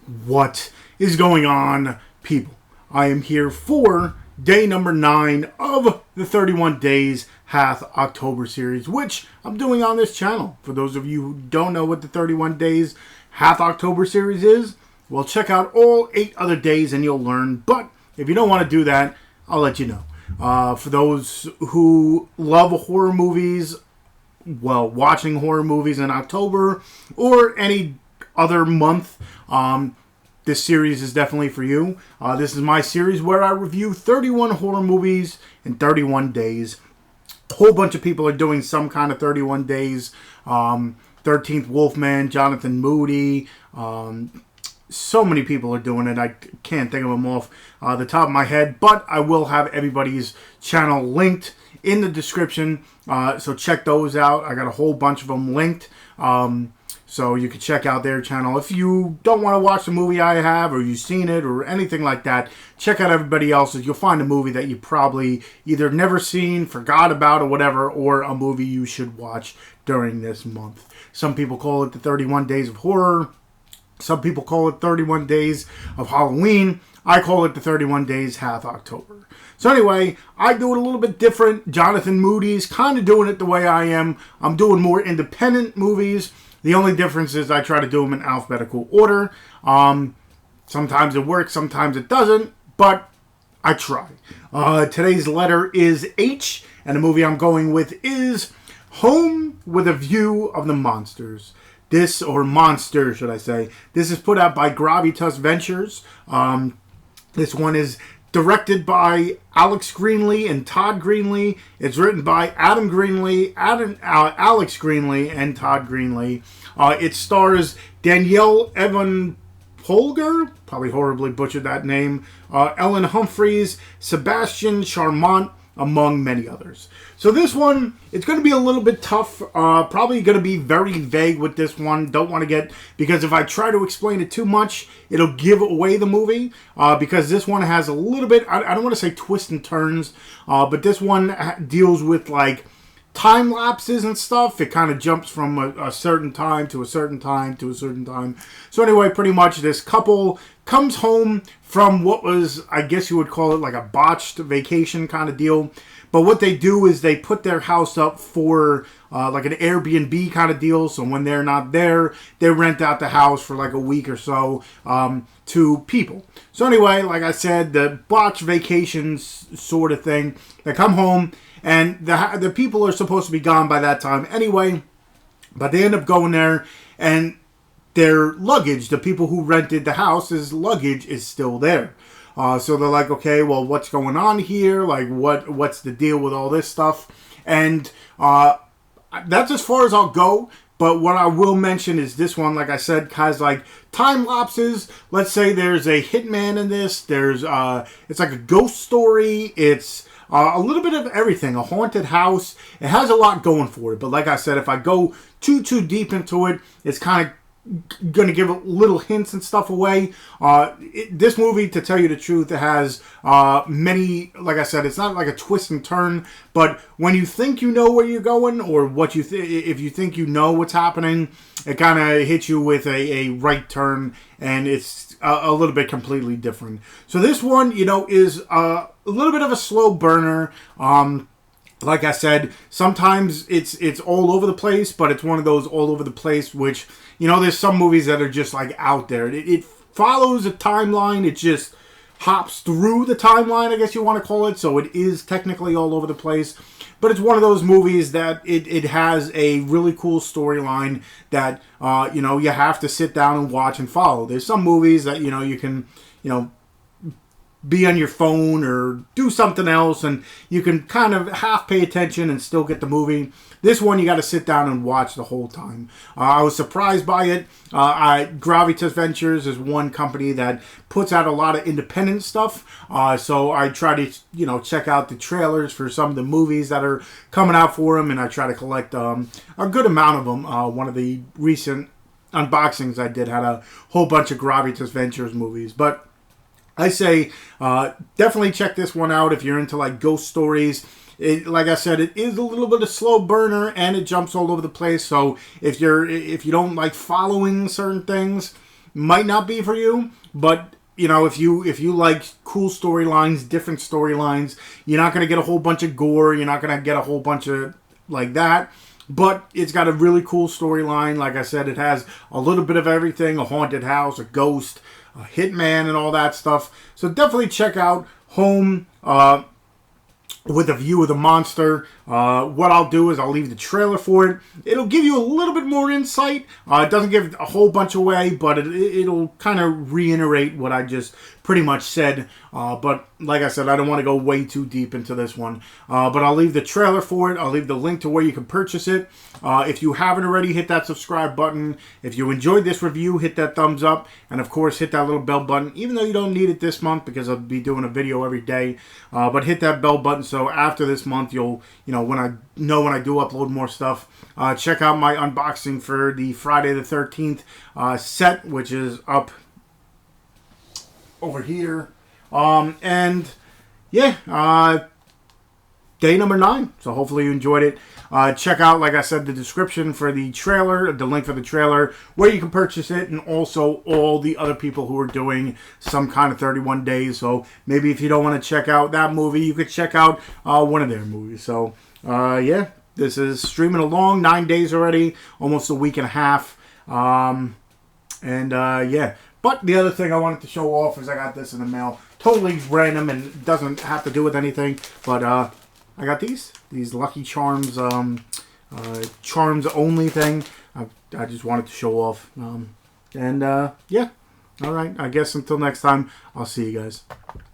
What is going on, people? I am here for day number 9 of the 31 Days Hath October series, which I'm doing on this channel. For those of you who don't know what the 31 Days Hath October series is, well, check out all 8 other days and you'll learn. But if you don't want to do that, I'll let you know. For those who love horror movies, well, watching horror movies in October or any other month, this series is definitely for you. This is my series where I review 31 horror movies in 31 days. A whole bunch of people are doing some kind of 31 days. 13th Wolfman, Jonathan Moody. So many people are doing it. I can't think of them off the top of my head. But I will have everybody's channel linked in the description. So check those out. I got a whole bunch of them linked. So you can check out their channel. If you don't want to watch the movie I have, or you've seen it, or anything like that, check out everybody else's. You'll find a movie that you probably either never seen, forgot about, or whatever, or a movie you should watch during this month. Some people call it the 31 Days of Horror. Some people call it 31 Days of Halloween. I call it the 31 Days Hath October. So anyway, I do it a little bit different. Jonathan Moody's kind of doing it the way I am. I'm doing more independent movies. The only difference is I try to do them in alphabetical order. Sometimes it works, sometimes it doesn't, but I try. Today's letter is H, and the movie I'm going with is Home with a View of the Monsters. This, or Monster, should I say. This is put out by Gravitas Ventures. This one is directed by Alex Greenlee and Todd Greenlee. It's written by Adam Greenlee, Alex Greenlee, and Todd Greenlee. It stars Danielle, Evon, Ploeger, probably horribly butchered that name, Ellen Humphreys, Sébastien, Charmant, among many others. So this one, it's going to be a little bit tough. Probably going to be very vague with this one. Don't want to get, because if I try to explain it too much, it'll give away the movie. Because this one has a little bit, I don't want to say twists and turns, but this one deals with like time lapses and stuff. It kind of jumps from a certain time to a certain time to a certain time. So anyway, pretty much this couple comes home from what was, I guess you would call it like a botched vacation kind of deal. But what they do is they put their house up for like an Airbnb kind of deal. So when they're not there, they rent out the house for like a week or so to people. So anyway, like I said, the botched vacations sort of thing. They come home and the people are supposed to be gone by that time anyway. But they end up going there and their luggage, the people who rented the house's luggage, is still there. So they're like, okay, well, what's going on here? Like, what's the deal with all this stuff? And that's as far as I'll go. But what I will mention is this one, like I said, has like time lapses. Let's say there's a hitman in this. There's it's like a ghost story. It's a little bit of everything. A haunted house. It has a lot going for it. But like I said, if I go too deep into it, it's kind of going to give little hints and stuff away. This movie, to tell you the truth, it has many, like I said, it's not like a twist and turn, but when you think you know where you're going, or what you if you think you know what's happening, it kind of hits you with a right turn, and it's a little bit completely different. So this one, you know, is a little bit of a slow burner. Like I said, sometimes it's all over the place, but it's one of those all over the place, which, you know, there's some movies that are just like out there. It follows a timeline. It just hops through the timeline, I guess you want to call it. So it is technically all over the place. But it's one of those movies that it has a really cool storyline that, you know, you have to sit down and watch and follow. There's some movies that, you know, you can, you know, be on your phone or do something else and you can kind of half pay attention and still get the movie. This one you got to sit down and watch the whole time. I was surprised by it. Gravitas Ventures is one company that puts out a lot of independent stuff. So I try to, you know, check out the trailers for some of the movies that are coming out for them, and I try to collect a good amount of them. One of the recent unboxings I did had a whole bunch of Gravitas Ventures movies, but I say definitely check this one out if you're into like ghost stories. Like I said, it is a little bit of slow burner and it jumps all over the place. So if you don't like following certain things, might not be for you, but you know, if you like cool storylines, different storylines, you're not gonna get a whole bunch of gore. You're not gonna get a whole bunch of like that. But it's got a really cool storyline. Like I said, it has a little bit of everything: a haunted house, a ghost, a hitman, and all that stuff. So definitely check out Home with a View of the Monster. What I'll do is I'll leave the trailer for it. It'll give you a little bit more insight. It doesn't give a whole bunch away, but it'll kind of reiterate what I just pretty much said. But like I said, I don't want to go way too deep into this one. But I'll leave the trailer for it. I'll leave the link to where you can purchase it. If you haven't already, hit that subscribe button. If you enjoyed this review, hit that thumbs up. And of course, hit that little bell button, even though you don't need it this month because I'll be doing a video every day. But hit that bell button so after this month, you'll, when I do upload more stuff. Check out my unboxing for the Friday the 13th set, which is up over here. And yeah, day number 9. So hopefully you enjoyed it. Check out, like I said, the description for the trailer, the link for the trailer, where you can purchase it, and also all the other people who are doing some kind of 31 days. So maybe if you don't want to check out that movie, you could check out one of their movies. So yeah, this is streaming along, 9 days already, almost a week and a half. Yeah. But the other thing I wanted to show off is I got this in the mail. Totally random and doesn't have to do with anything. But I got these Lucky Charms, Charms only thing. I just wanted to show off. Yeah. All right. I guess until next time, I'll see you guys.